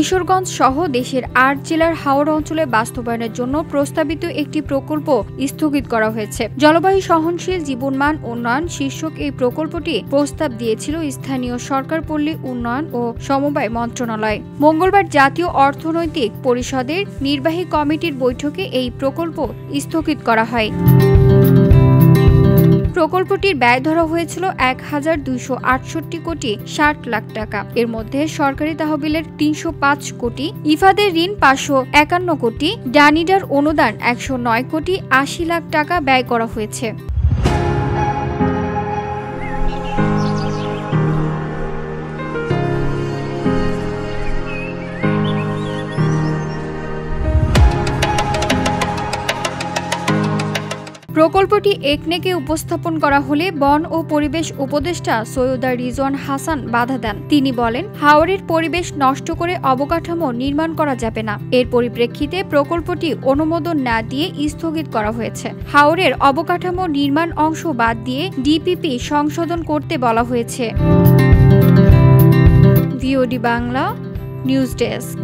কিশোরগঞ্জ সহ দেশের ৮ জেলার হাওড় অঞ্চলে বাস্তবায়নের জন্য প্রস্তাবিত একটি প্রকল্প স্থগিত করা হয়েছে। জলবায়ু সহনশীল জীবনমান উন্নয়ন শীর্ষক এই প্রকল্পটি প্রস্তাব দিয়েছিল স্থানীয় সরকার পল্লী উন্নয়ন ও সমবায় মন্ত্রণালয়। মঙ্গলবার জাতীয় অর্থনৈতিক পরিষদের নির্বাহী কমিটির বৈঠকে এই প্রকল্প স্থগিত করা হয়। প্রকল্পটির ব্যয় ধরা হয়েছিল ১,২৬৮ কোটি ৬০ লাখ টাকা। এর মধ্যে সরকারি তহবিলের ৩০৫ কোটি, ইফাদের ঋণ ৫৫১ কোটি, ডানিডার অনুদান ১০৯ কোটি ৮০ লাখ টাকা ব্যয় করা হয়েছে। প্রকল্পটি একনেকে উপস্থাপন করা হলে বন ও পরিবেশ উপদেষ্টা সৈয়দা রিজওয়ান হাসান বাধা দেন। তিনি বলেন, হাওরের পরিবেশ নষ্ট করে অবকাঠামো নির্মাণ করা যাবে না। এর পরিপ্রেক্ষিতে প্রকল্পটি অনুমোদন না দিয়ে স্থগিত করা হয়েছে। হাওরের অবকাঠামো নির্মাণ অংশ বাদ দিয়ে ডিপিপি সংশোধন করতে বলা হয়েছে। VOD Bangla news desk.